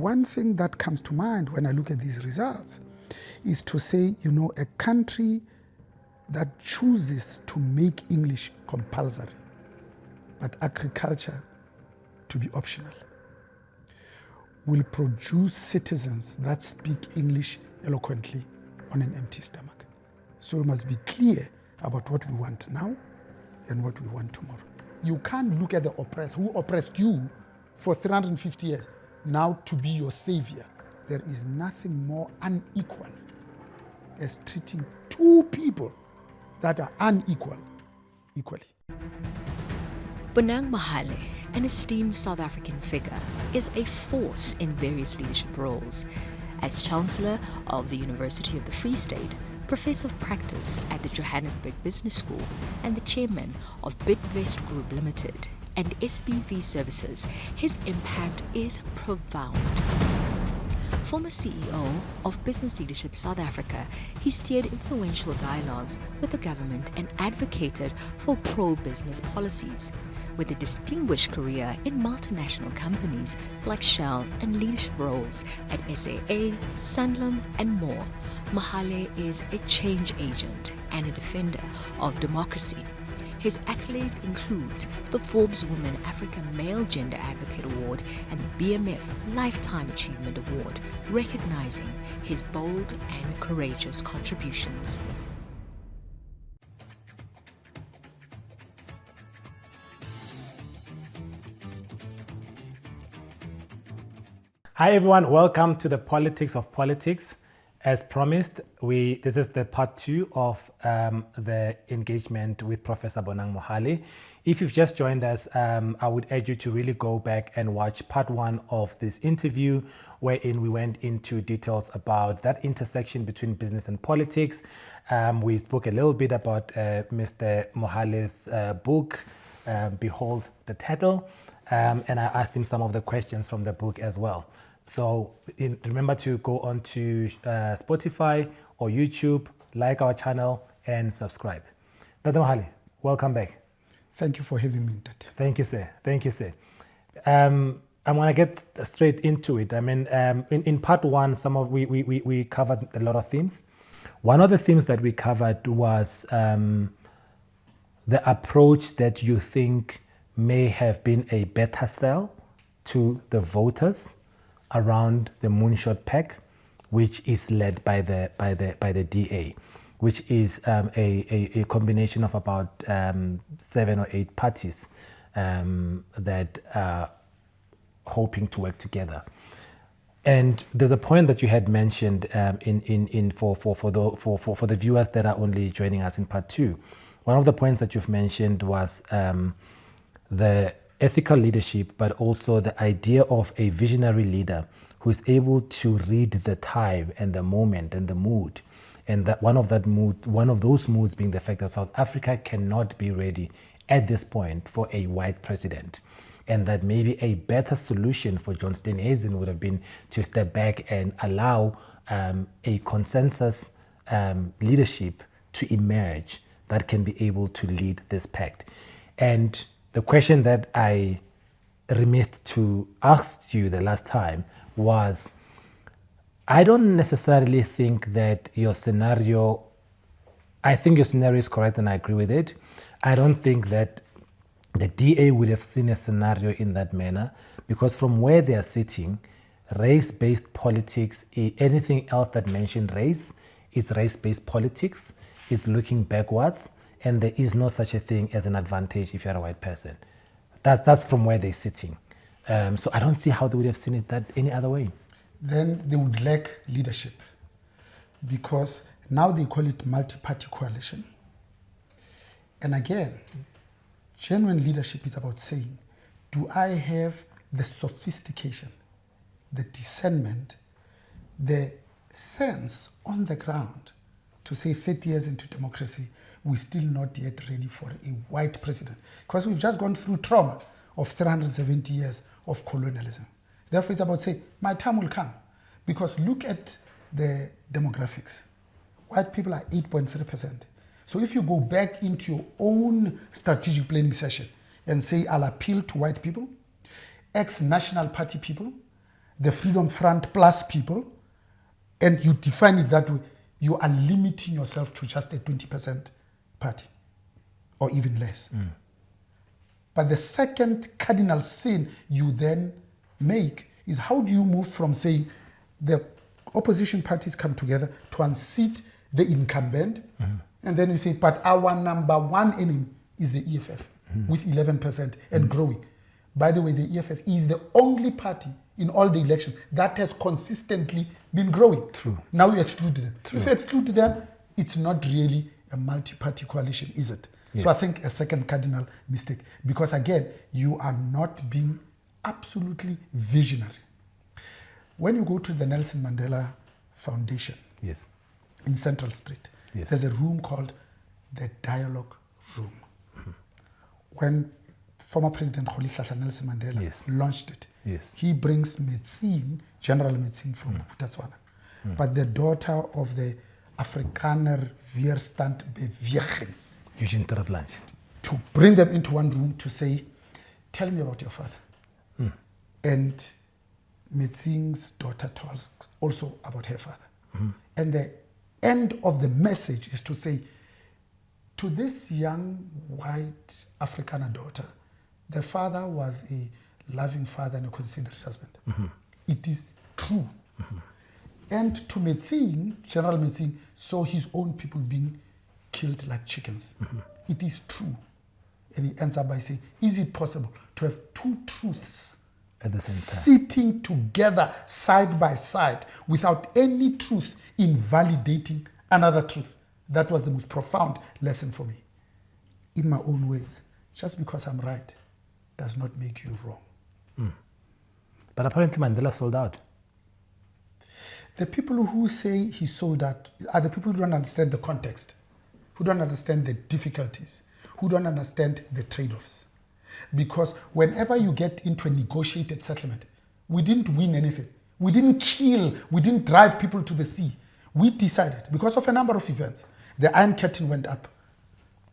one thing that comes to mind when I look at these results is to say, a country that chooses to make English compulsory, but agriculture to be optional, will produce citizens that speak English eloquently on an empty stomach. So we must be clear about what we want now and what we want tomorrow. You can't look at the oppressed, who oppressed you for 350 years, now to be your savior. There is nothing more unequal as treating two people that are unequal equally. Bonang Mohale, an esteemed South African figure, is a force in various leadership roles. As Chancellor of the University of the Free State, Professor of Practice at the Johannesburg Business School, and the Chairman of Bidvest Group Limited and SBV Services, his impact is profound. Former CEO of Business Leadership South Africa, he steered influential dialogues with the government and advocated for pro-business policies. With a distinguished career in multinational companies like Shell and leadership roles at SAA, Sanlam, and more, Mohale is a change agent and a defender of democracy. His accolades include the Forbes Women Africa Male Gender Advocate Award and the BMF Lifetime Achievement Award, recognizing his bold and courageous contributions. Hi everyone, welcome to the Politics of Politics. As promised, this is the part 2 of the engagement with Professor Bonang Mohale. If you've just joined us, I would urge you to really go back and watch part 1 of this interview, wherein we went into details about that intersection between business and politics. We spoke a little bit about Mr. Mohale's book, Behold the Title, and I asked him some of the questions from the book as well. So remember to go on to Spotify or YouTube, like our channel, and subscribe. Dr. Mohale, welcome back. Thank you for having me, Dad. Thank you, sir. Thank you, sir. I want to get straight into it. I mean, in part 1, we covered a lot of themes. One of the themes that we covered was the approach that you think may have been a better sell to the voters around the Moonshot Pact, which is led by the DA, which is a combination of about 7 or 8 parties that are hoping to work together. And there's a point that you had mentioned for the viewers that are only joining us in part 2. One of the points that you've mentioned was the ethical leadership, but also the idea of a visionary leader who is able to read the time and the moment and the mood, and that one of those moods being the fact that South Africa cannot be ready at this point for a white president, and that maybe a better solution for John Steenhuisen would have been to step back and allow a consensus leadership to emerge that can be able to lead this pact. And the question that I remissed to ask you the last time was, I don't necessarily think that your scenario, I think your scenario is correct and I agree with it. I don't think that the DA would have seen a scenario in that manner, because from where they are sitting, race-based politics, anything else that mentioned race is race-based politics, is looking backwards, and there is no such a thing as an advantage if you're a white person. That's from where they're sitting. So I don't see how they would have seen it that any other way. Then they would lack leadership, because now they call it multi-party coalition. And again, genuine leadership is about saying, do I have the sophistication, the discernment, the sense on the ground to say 30 years into democracy, we're still not yet ready for a white president, because we've just gone through trauma of 370 years of colonialism. Therefore, it's about saying, my time will come. Because look at the demographics. White people are 8.3%. So if you go back into your own strategic planning session and say, I'll appeal to white people, ex-National Party people, the Freedom Front plus people, and you define it that way, you are limiting yourself to just a 20% party, or even less. But the second cardinal sin you then make is, how do you move from saying the opposition parties come together to unseat the incumbent, and then you say, but our number one enemy is the EFF with 11% and growing. By the way, the EFF is the only party in all the elections that has consistently been growing. True. Now you exclude them. True. If you exclude them, it's not really a multi-party coalition, is it? Yes. So I think a second cardinal mistake, because again, you are not being absolutely visionary. When you go to the Nelson Mandela Foundation Yes. in Central Street, Yes. there's a room called the Dialogue Room. When former President Rolihlahla Nelson Mandela Yes. launched it, Yes. he brings medicine, general medicine from Botswana. But the daughter of the Afrikaner Weerstand Beweging, Eugene Terreblanche. to bring them into one room to say, tell me about your father. And Metzing's daughter tells also about her father. And the end of the message is to say, to this young white Afrikaner daughter, the father was a loving father and a considerate husband. It is true. And to Metzing, General Metzing saw his own people being killed like chickens. It is true. And he ends up by saying, is it possible to have two truths At the same time. sitting together side by side without any truth invalidating another truth? That was the most profound lesson for me. In my own ways, just because I'm right does not make you wrong. But apparently Mandela sold out. The people who say he sold out are the people who don't understand the context, who don't understand the difficulties, who don't understand the trade-offs. Because whenever you get into a negotiated settlement, we didn't win anything. We didn't kill, we didn't drive people to the sea. We decided, because of a number of events, the Iron Curtain went up,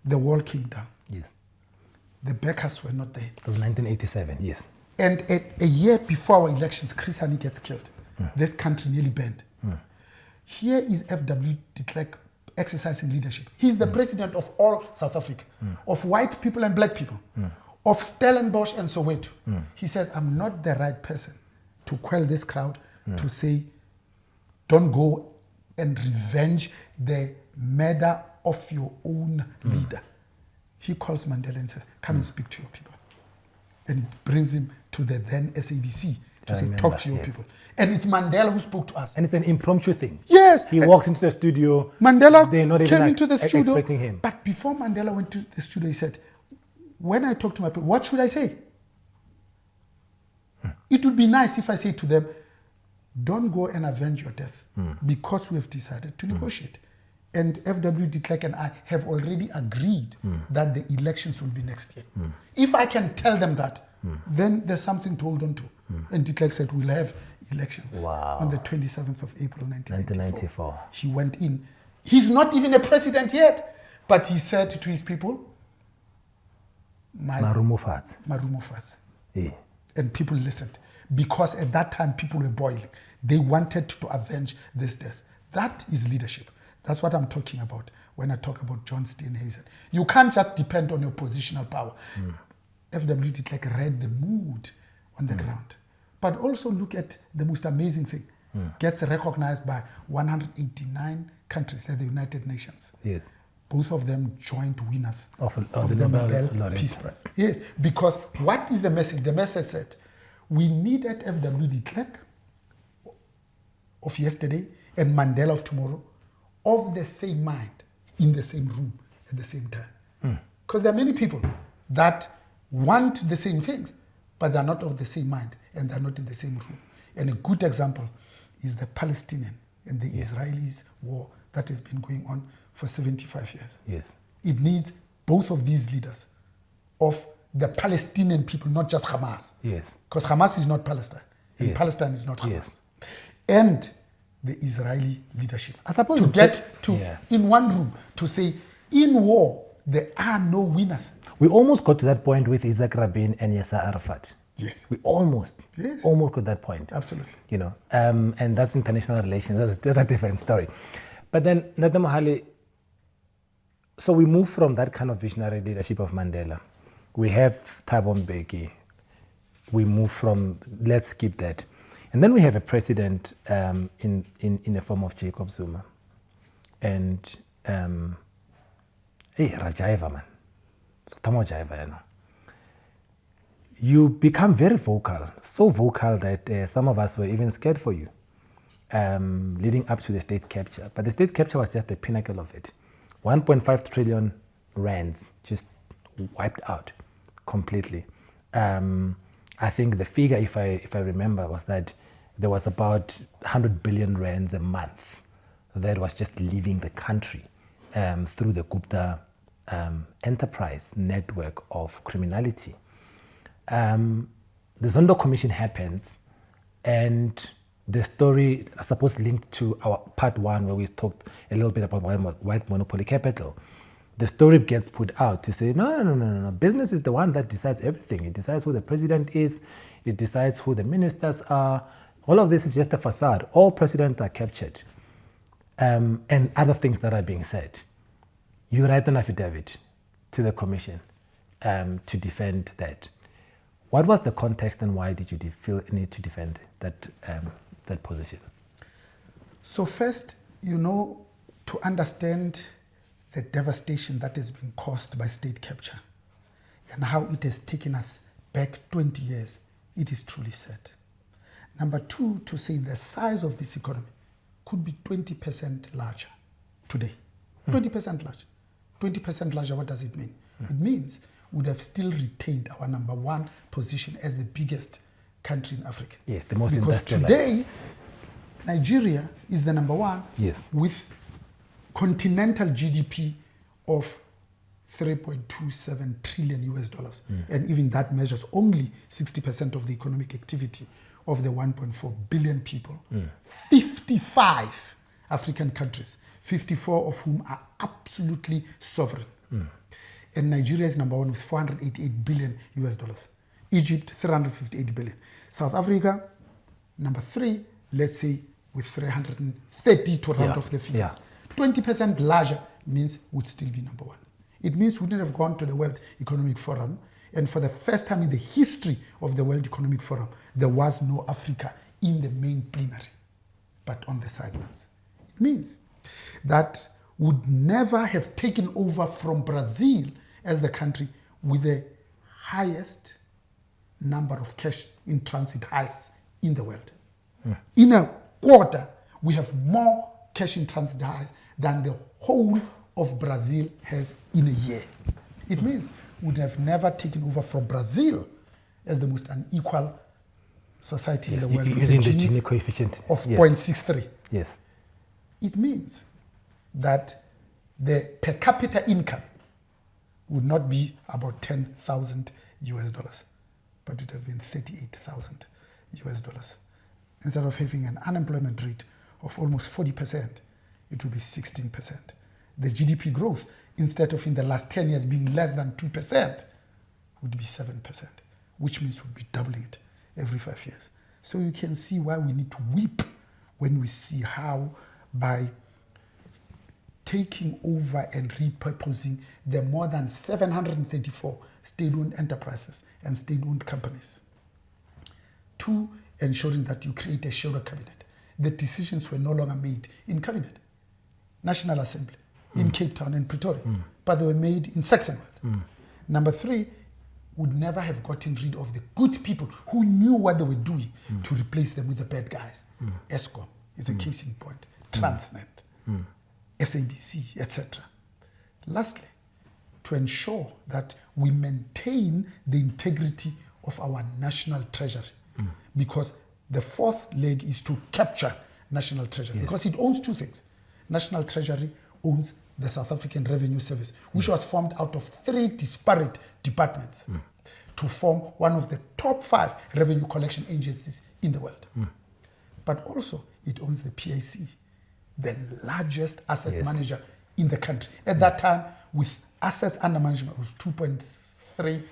the wall came down, Yes. the backers were not there. It was 1987, yes. And a year before our elections, Chris Hani gets killed. This country nearly burned. Here is F.W. de Klerk exercising leadership. He's the president of all South Africa, of white people and black people, of Stellenbosch and Soweto. He says, I'm not the right person to quell this crowd, to say, don't go and revenge the murder of your own leader. He calls Mandela and says, come and speak to your people. And brings him to the then SABC to say, talk to your people. And it's Mandela who spoke to us. And it's an impromptu thing. Yes. He walks into the studio. Mandela They're not even came into the studio. expecting him. But before Mandela went to the studio, he said, when I talk to my people, what should I say? It would be nice if I say to them, don't go and avenge your death because we have decided to negotiate. And F.W. de Klerk and I have already agreed that the elections will be next year. If I can tell them that, then there's something to hold on to. And de Klerk said, we'll have elections on the 27th of April, 1994. He went in. He's not even a president yet, but he said to his people, Marumufats. Marumufats. Yeah. And people listened. Because at that time, people were boiling. They wanted to avenge this death. That is leadership. That's what I'm talking about when I talk about John Steenhuisen. You can't just depend on your positional power. F.W. de Klerk read the mood on the ground. But also look at the most amazing thing. Gets recognized by 189 countries at the United Nations. Yes. Both of them joint winners Of of the Nobel Peace Prize. Yes, because what is the message? The message said, we needed F.W. de Klerk of yesterday and Mandela of tomorrow of the same mind, in the same room, at the same time. Because there are many people that want the same things, but they're not of the same mind, and they're not in the same room. And a good example is the Palestinian and the Israelis war that has been going on for 75 years. Yes. It needs both of these leaders of the Palestinian people, not just Hamas. Yes. Because Hamas is not Palestine, and Yes. Palestine is not Hamas. Yes. And the Israeli leadership. I suppose to you get put- to in one room to say, in war, there are no winners. We almost got to that point with Isaac Rabin and Yasser Arafat. Yes. We almost got that point. Absolutely. You know, and that's international relations. That's a different story. But then, Nata Mohale, so we move from that kind of visionary leadership of Mandela. We have Thabo Mbeki. We move from, let's skip that. And then we have a president in the form of Jacob Zuma. And, Rajaiva, man. Tamo Jaiva, you know. You become very vocal, so vocal that some of us were even scared for you, leading up to the state capture. But the state capture was just the pinnacle of it. 1.5 trillion rands just wiped out completely. I think the figure, if I remember, was that there was about 100 billion rands a month that was just leaving the country through the Gupta enterprise network of criminality. The Zondo Commission happens, and the story, I suppose, linked to our part one, where we talked a little bit about white monopoly capital. The story gets put out to say, no. Business is the one that decides everything. It decides who the president is. It decides who the ministers are. All of this is just a facade. All presidents are captured. And other things that are being said. You write an affidavit to the commission to defend that. What was the context, and why did you feel a need to defend that position? So first, to understand the devastation that has been caused by state capture and how it has taken us back 20 years, it is truly sad. Number two, to say the size of this economy could be 20% larger today. 20% larger. 20% larger, what does it mean? It means we would have still retained our number one position as the biggest country in Africa. Yes, the most because industrialized. Today, Nigeria is the number one with continental GDP of $3.27 trillion US dollars. And even that measures only 60% of the economic activity of the 1.4 billion people. 55 African countries, 54 of whom are absolutely sovereign. And Nigeria is number one with 488 billion US dollars. Egypt, 358 billion. South Africa, number three, let's say with 330 to round off the figures. 20% larger means would still be number one. It means we wouldn't have gone to the World Economic Forum, and for the first time in the history of the World Economic Forum, there was no Africa in the main plenary, but on the sidelines. It means that would never have taken over from Brazil as the country with the highest number of cash in transit heists in the world. In a quarter, we have more cash in transit heists than the whole of Brazil has in a year. It means we would have never taken over from Brazil as the most unequal society in the world, using the Gini coefficient of 0.63. Yes. It means that the per capita income would not be about 10,000 US dollars, but it would have been 38,000 US dollars. Instead of having an unemployment rate of almost 40%, it would be 16%. The GDP growth, instead of in the last 10 years being less than 2%, would be 7%, which means we'll be doubling it every 5 years. So you can see why we need to weep when we see how by taking over and repurposing the more than 734 state-owned enterprises and state-owned companies to ensuring that you create a shadow cabinet. The decisions were no longer made in cabinet, National Assembly, in Cape Town and Pretoria, but they were made in Saxonwold. Number three, would never have gotten rid of the good people who knew what they were doing to replace them with the bad guys. ESCOM is a case in point, Transnet, SABC, etc. Lastly, to ensure that we maintain the integrity of our national treasury, because the fourth leg is to capture national treasury, because it owns two things. National treasury owns the South African Revenue Service, which was formed out of 3 disparate departments to form one of the top 5 revenue collection agencies in the world. But also, it owns the PIC, the largest asset manager in the country. At that time, with assets under management, it was 2.3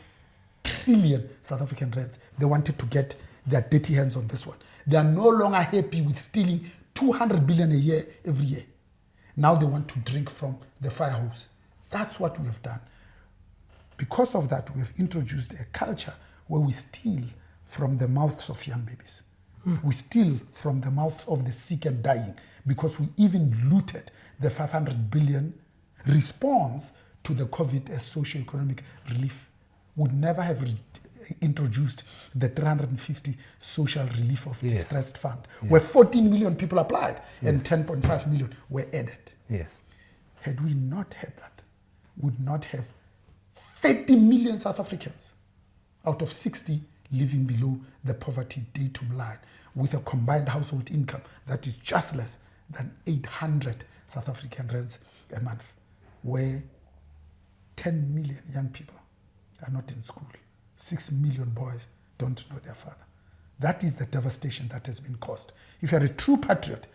trillion South African rands. They wanted to get their dirty hands on this one. They are no longer happy with stealing 200 billion a year every year. Now they want to drink from the fire hose. That's what we have done. Because of that, we have introduced a culture where we steal from the mouths of young babies. We steal from the mouths of the sick and dying, because we even looted the 500 billion response to the COVID as socio-economic relief. Would never have introduced the 350 social relief of distressed fund, where 14 million people applied and 10.5 million were added. Yes. Had we not had that, we would not have 30 million South Africans out of 60 living below the poverty datum line, with a combined household income that is just less than 800 South African rands a month, where 10 million young people are not in school. 6 million boys don't know their father. That is the devastation that has been caused. If you are a true patriot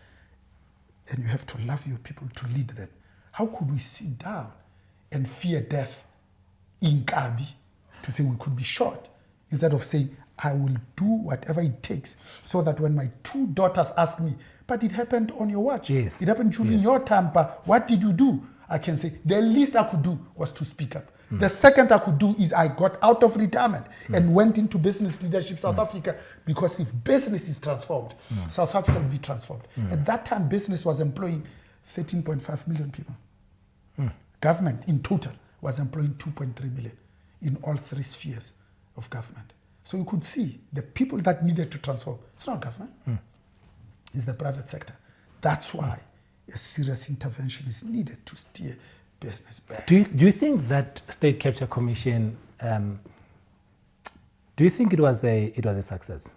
and you have to love your people to lead them, how could we sit down and fear death in Kabi to say we could be shot, instead of saying, I will do whatever it takes so that when my 2 daughters ask me, but it happened on your watch. Yes. It happened during your time, but what did you do? I can say, the least I could do was to speak up. The second I could do is I got out of retirement and went into business leadership South Africa, because if business is transformed, South Africa will be transformed. At that time, business was employing 13.5 million people. Government in total was employing 2.3 million in all 3 spheres of government. So you could see the people that needed to transform, it's not government, it's the private sector. That's why a serious intervention is needed to steer business back. Do you think that State Capture Commission, do you think it was a success?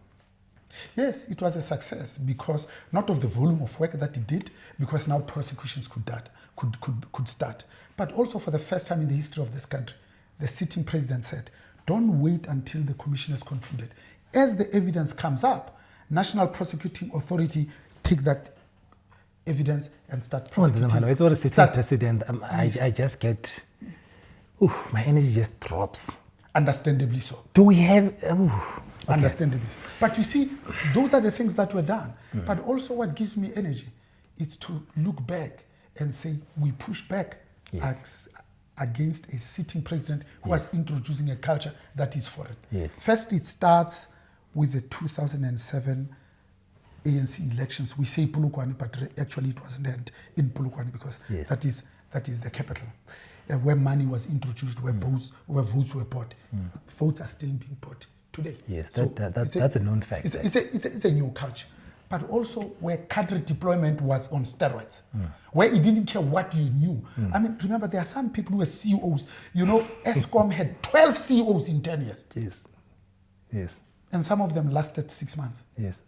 Yes, it was a success, because not of the volume of work that it did, because now prosecutions could start, but also for the first time in the history of this country, the sitting president said, don't wait until the commission has concluded. As the evidence comes up, National Prosecuting Authority take that evidence and start prosecuting. It's what a sitting president. I just get, my energy just drops. Understandably so. Do we have? Okay. Understandably so. But you see, those are the things that were done. But also, what gives me energy is to look back and say we push back against a sitting president who was introducing a culture that is foreign. Yes. First, it starts with the 2007 ANC elections. We say Polokwane, but actually it wasn't held in Polokwane, because that is the capital, where money was introduced, where votes were bought. Votes are still being bought today. Yes, so that's a known fact. It's a new culture. But also where cadre deployment was on steroids, where it didn't care what you knew. I mean, remember, there are some people who were CEOs. You know, ESCOM had 12 CEOs in 10 years. Yes. And some of them lasted 6 months. Yes.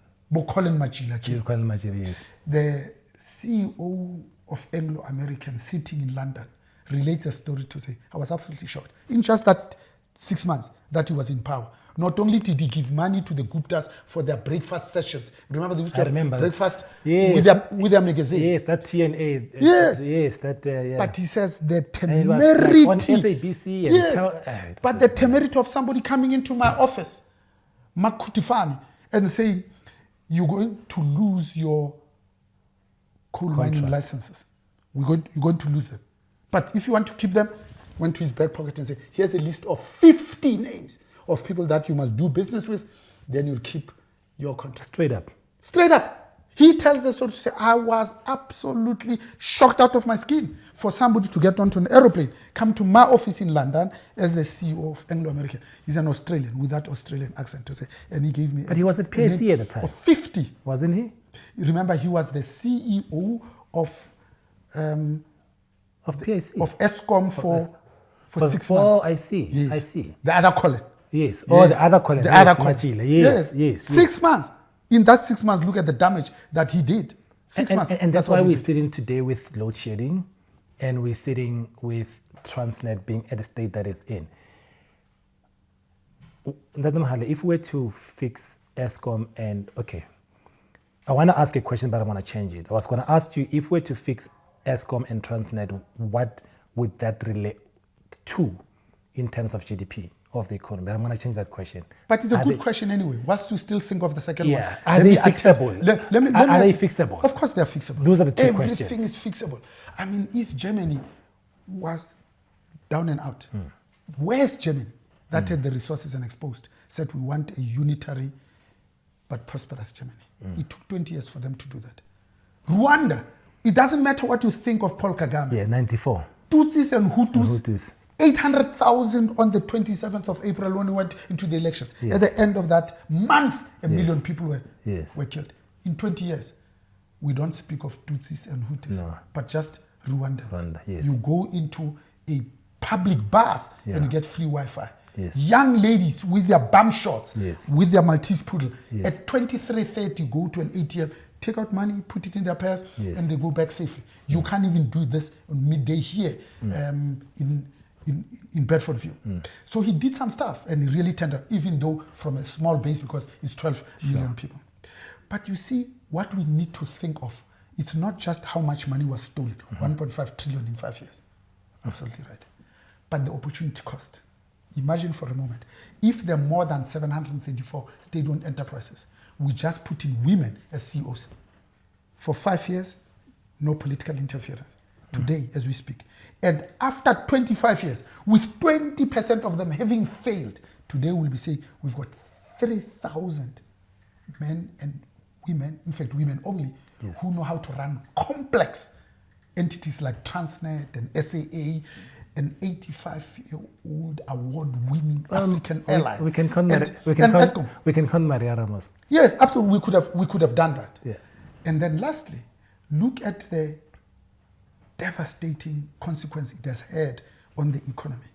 Colin Majila. Colin Majila, yes. The CEO of Anglo American, sitting in London, relates a story to say, I was absolutely shocked. In just that 6 months that he was in power, not only did he give money to the Guptas for their breakfast sessions. Remember, they used to have breakfast with their magazine. Yes, that TNA. Yes, that. But he says the temerity on SABC. And but the temerity of somebody coming into my office, Makutifani, and saying, you're going to lose your coal mining licenses. You're going to lose them. But if you want to keep them, went to his back pocket and said, here's a list of 50 names of people that you must do business with, then you'll keep your contract. Straight up. He tells the story to say, I was absolutely shocked out of my skin for somebody to get onto an aeroplane, come to my office in London as the CEO of Anglo American. He's an Australian with that Australian accent to say, and he gave me. But he was at PSC at the time. Of 50. Wasn't he? Remember, he was the CEO of PSC. Of ESCOM for 6 months. Oh, I see. Yes. I see. The other colleague. Yes. Oh, the other colleague. The other colleague. Yes. 6 months. In that 6 months, look at the damage that he did. 6 months. And that's why we're sitting today with load shedding, and we're sitting with Transnet being at the state that it's in. Mohale, if we were to fix ESCOM and, I want to ask a question, but I want to change it. I was going to ask you, if we were to fix ESCOM and Transnet, what would that relate to in terms of GDP? of the economy. But I'm going to change that question. But it's a good question anyway. What's to still think of the second one? Are they fixable? Are they fixable? Of course they're fixable. Those are the two questions. Everything is fixable. I mean, East Germany was down and out. West Germany, that had the resources and exposed, said we want a unitary but prosperous Germany. It took 20 years for them to do that. Rwanda, it doesn't matter what you think of Paul Kagame. Yeah, 94. Tutsis and Hutus. 800,000 on the 27th of April when we went into the elections. Yes. At the end of that month, a million people were killed. In 20 years, we don't speak of Tutsis and Hutus, but just Rwandans. Rwanda, yes. You go into a public bus and you get free Wi-Fi. Yes. Young ladies with their bum shots, with their Maltese poodle, at 23:30 go to an ATM, take out money, put it in their purse, and they go back safely. You can't even do this on midday here in Bedfordville. So he did some stuff and he really turned, even though from a small base because it's 12 million people. But you see, what we need to think of, it's not just how much money was stolen, 1.5 trillion in 5 years. Absolutely right. But the opportunity cost. Imagine for a moment, if there are more than 734 state-owned enterprises, we just put in women as CEOs. For 5 years, no political interference. Today, as we speak. And after 25 years, with 20% of them having failed, today we'll be saying we've got 3,000 men and women, in fact women only, who know how to run complex entities like Transnet and SAA, an 85-year-old award-winning African airline. We can count Maria Ramos. Yes, absolutely. We could have done that. Yeah. And then lastly, look at the devastating consequence it has had on the economy.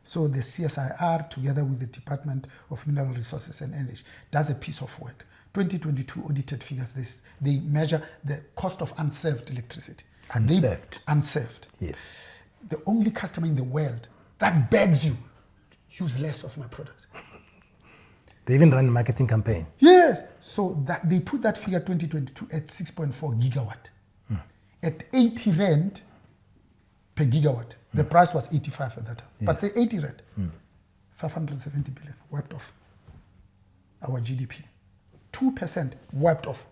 So the CSIR, together with the Department of Mineral Resources and Energy, does a piece of work. 2022 audited figures, they measure the cost of unserved electricity. Unserved. Yes. The only customer in the world that begs you, use less of my product. They even run a marketing campaign. Yes. So that they put that figure 2022 at 6.4 gigawatt. At 80 rand per gigawatt. The price was 85 at that time. But say 80 rand. 570 billion wiped off our GDP. 2% wiped off.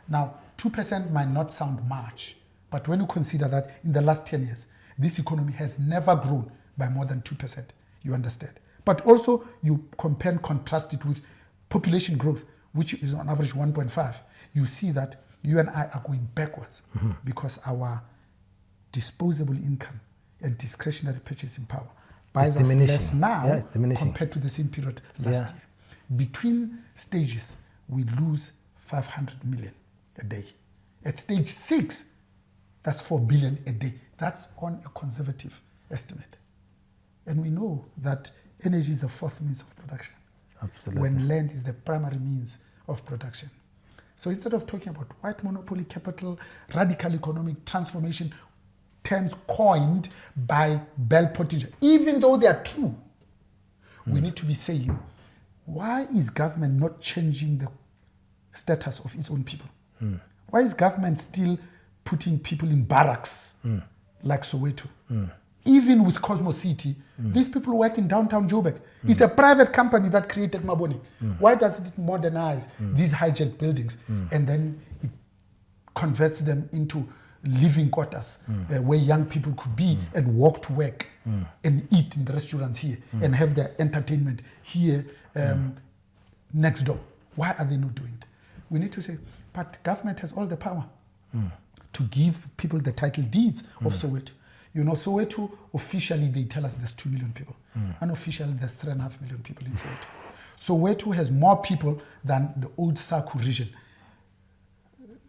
Now, 2% might not sound much, but when you consider that in the last 10 years, this economy has never grown by more than 2%, you understand. But also, you compare and contrast it with population growth, which is on average 1.5. You see that you and I are going backwards because our disposable income and discretionary purchasing power buys us less now compared to the same period last year. Between stages, we lose 500 million a day. At stage 6, that's 4 billion a day. That's on a conservative estimate. And we know that energy is the fourth means of production. Absolutely. When land is the primary means of production. So instead of talking about white monopoly capital, radical economic transformation, terms coined by Bell Pottinger, even though they are true, we need to be saying, why is government not changing the status of its own people? Why is government still putting people in barracks like Soweto? Even with Cosmo City, these people work in downtown Joburg. It's a private company that created Maboni. Why doesn't it modernize these hijacked buildings and then it converts them into living quarters where young people could be and walk to work and eat in the restaurants here and have their entertainment here next door? Why are they not doing it? We need to say, but government has all the power to give people the title deeds of Soweto. You know, Soweto, officially they tell us there's 2 million people. Unofficially, there's 3.5 million people in Soweto. Soweto has more people than the old Saku region.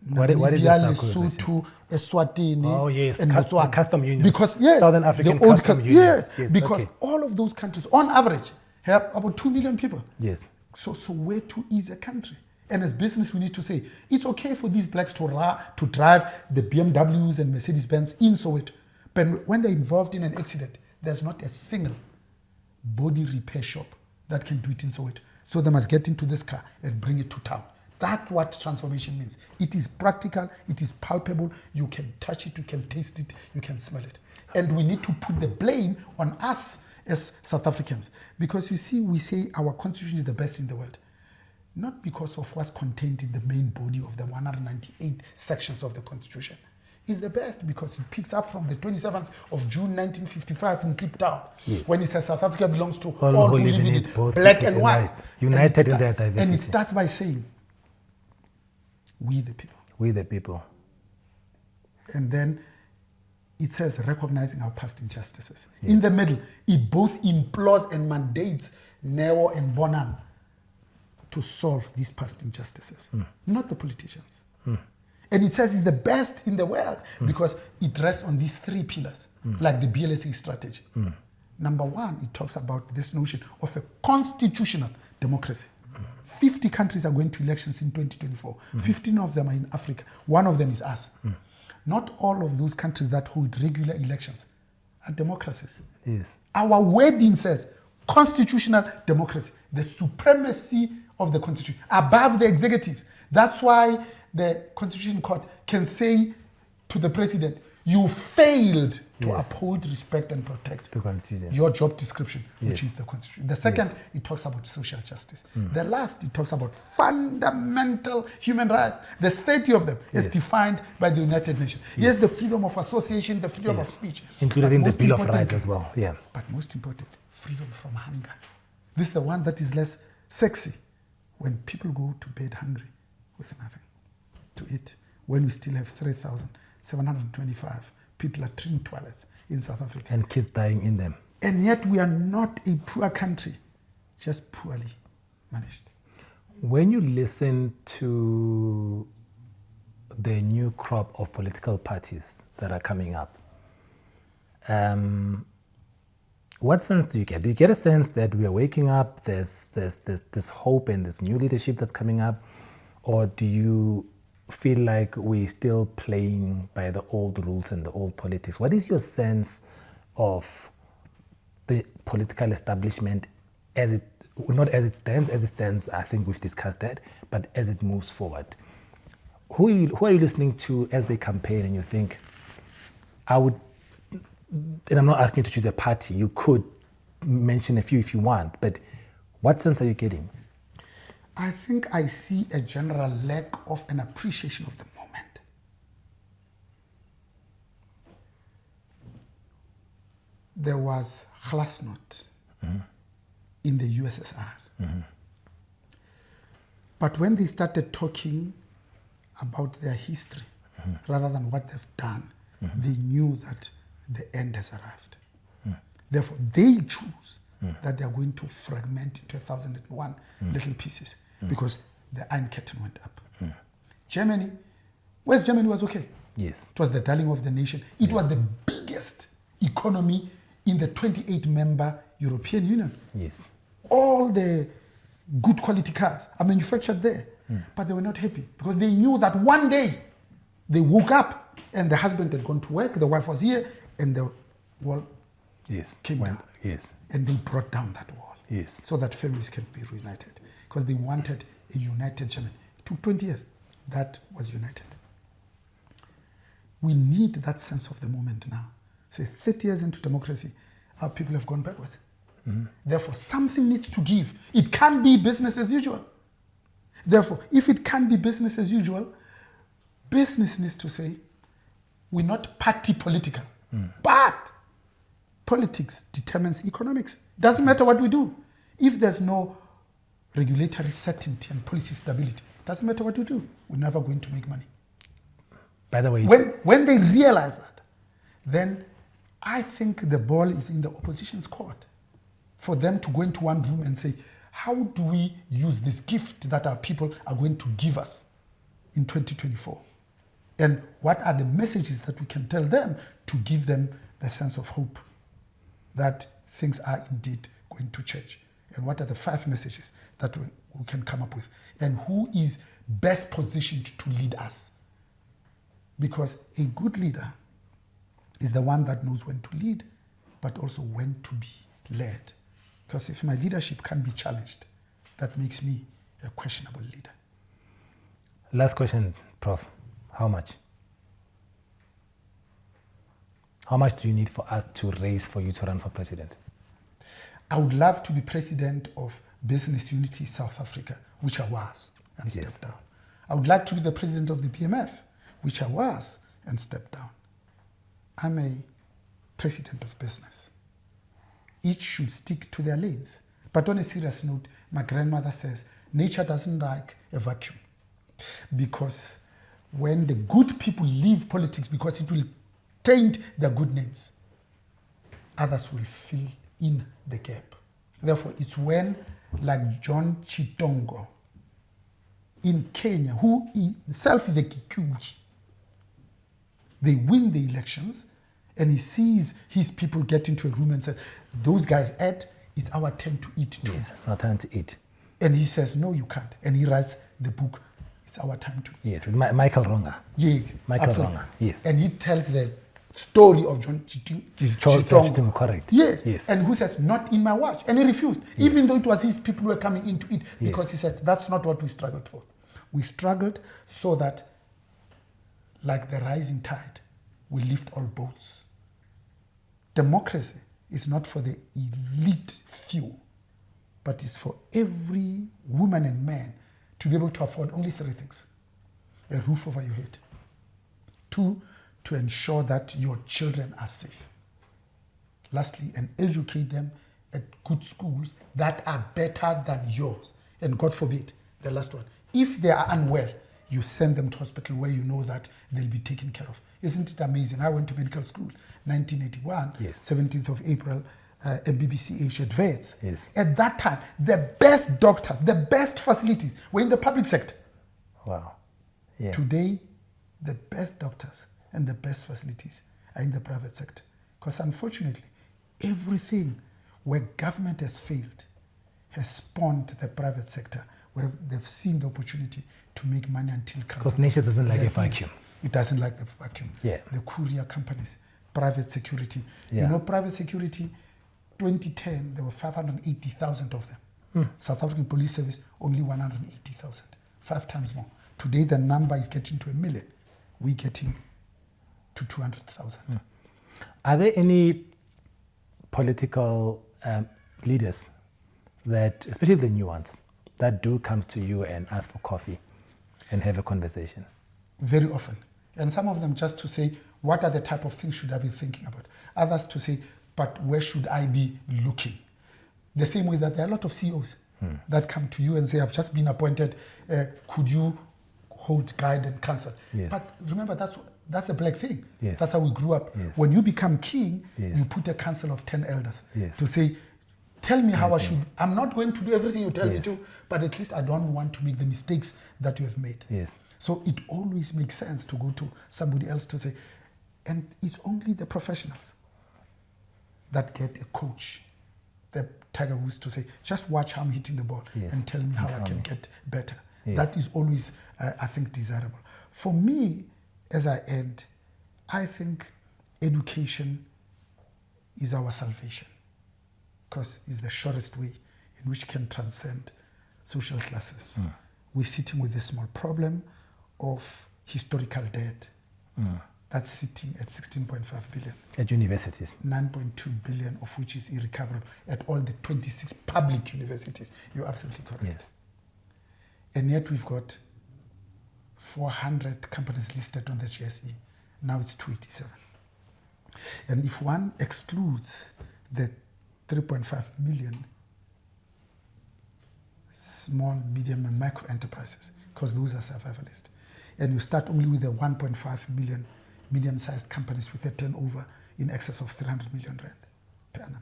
What is the Saku Lesotho, Eswatini, and Botswana. Custom unions. Because, Southern African Custom Union. Because all of those countries, on average, have about 2 million people. Yes. So Soweto is a country. And as business, we need to say, it's okay for these blacks to drive the BMWs and Mercedes-Benz in Soweto. But when they're involved in an accident, there's not a single body repair shop that can do it in Soweto. So they must get into this car and bring it to town. That's what transformation means. It is practical, it is palpable, you can touch it, you can taste it, you can smell it. And we need to put the blame on us as South Africans. Because you see, we say our constitution is the best in the world. Not because of what's contained in the main body of the 198 sections of the constitution. It's the best because it picks up from the 27th of June 1955 in Cape Town, Yes. when it says South Africa belongs to All all who who live in it, both black people and white. united in And their it diversity. And it starts by saying, we the people. We the people. And then it says recognizing our past injustices. Yes. In the middle, it both implores and mandates Neo and Bonang to solve these past injustices, not the politicians. And it says it's the best in the world because it rests on these three pillars, like the BLSA strategy. Number one, it talks about this notion of a constitutional democracy. 50 countries are going to elections in 2024. 15 of them are in Africa. One of them is us. Not all of those countries that hold regular elections are democracies. Yes. Our wording says constitutional democracy, the supremacy of the constitution above the executive. That's why the Constitution Court can say to the president, you failed to uphold, respect, and protect your job description, which is the Constitution. The second, it talks about social justice. The last, it talks about fundamental human rights. There's 30 of them. It's defined by the United Nations. Yes, the freedom of association, the freedom of speech. Included in the Bill of Rights as well. Yeah. But most important, freedom from hunger. This is the one that is less sexy. When people go to bed hungry with nothing to eat, when we still have 3,725 pit latrine toilets in South Africa. And kids dying in them. And yet we are not a poor country, just poorly managed. When you listen to the new crop of political parties that are coming up, what sense do you get? Do you get a sense that we are waking up, there's this hope and this new leadership that's coming up? Or do you feel like we're still playing by the old rules and the old politics? What is your sense of the political establishment as it, not as it stands, I think we've discussed that, but as it moves forward? Who are you listening to as they campaign and you think, and I'm not asking you to choose a party, you could mention a few if you want, but what sense are you getting? I think I see a general lack of an appreciation of the moment. There was glasnost in the USSR. But when they started talking about their history, rather than what they've done, they knew that the end has arrived. Therefore, they choose that they are going to fragment into 1,001 little pieces because the Iron Curtain went up. Germany, West Germany was okay. Yes. It was the darling of the nation. It was the biggest economy in the 28-member European Union. Yes. All the good quality cars are manufactured there. But they were not happy because they knew that one day they woke up and the husband had gone to work, the wife was here, and the wall came down. Yes. And they brought down that wall. Yes. So that families can be reunited. Because they wanted a united Germany. It took 20 years. That was united. We need that sense of the moment now. So 30 years into democracy, our people have gone backwards. Therefore, something needs to give. It can't be business as usual. Therefore, if it can't be business as usual, business needs to say, we're not party political, but politics determines economics. Doesn't matter what we do. If there's no regulatory certainty and policy stability, doesn't matter what we do. We're never going to make money. By the way, when they realize that, then I think the ball is in the opposition's court for them to go into one room and say, how do we use this gift that our people are going to give us in 2024? And what are the messages that we can tell them to give them the sense of hope that things are indeed going to change? And what are the 5 messages that we can come up with? And who is best positioned to lead us? Because a good leader is the one that knows when to lead, but also when to be led. Because if my leadership can be challenged, that makes me a questionable leader. Last question, Prof. How much? How much do you need for us to raise for you to run for president? I would love to be president of Business Unity South Africa, which I was, and stepped down. I would like to be the president of the BMF, which I was, and stepped down. I'm a president of business. Each should stick to their lanes. But on a serious note, my grandmother says, nature doesn't like a vacuum. Because when the good people leave politics, because it will taint their good names, others will fill in the gap. Therefore, it's when, like John Chitongo in Kenya, who himself is a Kikuyu, they win the elections, and he sees his people get into a room and says, those guys ate, it's our turn to eat too. Yes, it's our time to eat. And he says, no, you can't. And he writes the book, It's Our Time to Eat. Yes, it's Michael Ronga. Yes. Michael absolutely. Ronga, yes. And he tells the story of John Chitongo. Correct. Yes. Yes. And who says, not in my watch. And he refused, even though it was his people who were coming in to eat, because he said, that's not what we struggled for. We struggled so that, like the rising tide, we lift all boats. Democracy is not for the elite few, but it's for every woman and man to be able to afford only three things: a roof over your head, 2, to ensure that your children are safe, lastly, and educate them at good schools that are better than yours, and God forbid, the last one, if they are unwell, you send them to hospital where you know that they'll be taken care of. Isn't it amazing? I went to medical school 1981, 17th of April, MBBCH at Vets. Yes. At that time, the best doctors, the best facilities were in the public sector. Wow. Yeah. Today, the best doctors and the best facilities are in the private sector. Because unfortunately, everything where government has failed has spawned the private sector, where they've seen the opportunity to make money until cancer. Because nature doesn't like a vacuum. It doesn't like the vacuum. Yeah. The courier companies, private security. Yeah. You know, private security, 2010, there were 580,000 of them. South African Police Service, only 180,000, 5 times more. Today, the number is getting to 1 million. We're getting to 200,000. Are there any political leaders that, especially the new ones, that do come to you and ask for coffee and have a conversation? Very often. And some of them just to say, what are the type of things should I be thinking about? Others to say, but where should I be looking? The same way that there are a lot of CEOs that come to you and say, I've just been appointed, could you hold, guide, and counsel? Yes. But remember, that's a black thing. Yes. That's how we grew up. Yes. When you become king, Yes. you put a council of 10 elders Yes. to say, tell me how I should. I'm not going to do everything you tell me Yes. to, but at least I don't want to make the mistakes that you have made. Yes. So it always makes sense to go to somebody else to say, and it's only the professionals that get a coach, the Tiger Woods, to say, just watch how I'm hitting the ball Yes. and tell me how I can get better. Yes. That is always, I think, desirable. For me, as I end, I think education is our salvation, because it's the shortest way in which can transcend social classes. We're sitting with a small problem of historical debt that's sitting at 16.5 billion. At universities. 9.2 billion of which is irrecoverable at all the 26 public universities. You're absolutely correct. Yes. And yet we've got 400 companies listed on the GSE. Now it's 287. And if one excludes the 3.5 million small, medium, and micro enterprises, because those are survivalist, and you start only with the 1.5 million medium-sized companies with a turnover in excess of 300 million rand per annum.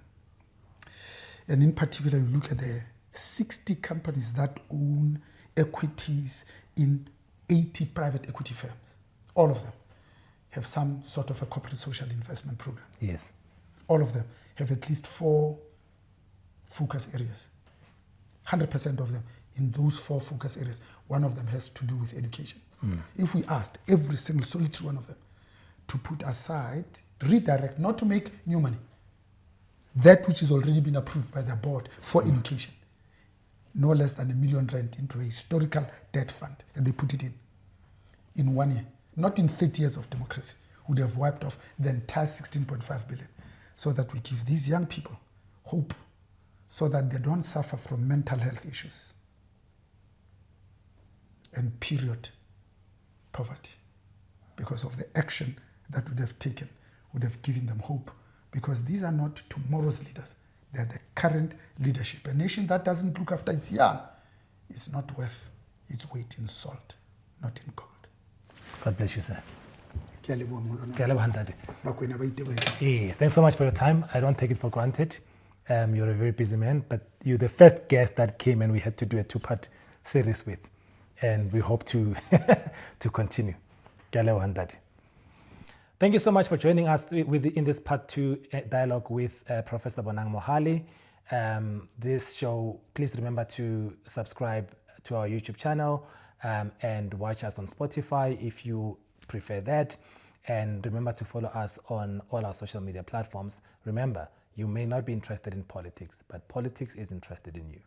And in particular, you look at the 60 companies that own equities in 80 private equity firms. All of them have some sort of a corporate social investment program. Yes. All of them have at least 4 focus areas. 100% of them in those 4 focus areas, one of them has to do with education. If we asked every single solitary one of them to put aside, redirect, not to make new money, that which has already been approved by the board for education, no less than R1 million into a historical debt fund, and they put it in 1 year, not in 30 years of democracy, would have wiped off the entire 16.5 billion, so that we give these young people hope so that they don't suffer from mental health issues and period poverty, because of the action that would have taken, would have given them hope, because these are not tomorrow's leaders, they are the current leadership. A nation that doesn't look after its young is not worth its weight in salt, not in gold. God bless you, sir. Ke a leboha, Molwana. Ke a leboha, ntate. Bakwena ba Itebeng. Yeah, thanks so much for your time. I don't take it for granted. You're a very busy man, but you're the first guest that came and we had to do a 2-part series with. And we hope to to continue. Ke a leboha, ntate. Thank you so much for joining us in this part 2 dialogue with Professor Bonang Mohale. This show, please remember to subscribe to our YouTube channel and watch us on Spotify if you prefer that. And remember to follow us on all our social media platforms. Remember, you may not be interested in politics, but politics is interested in you.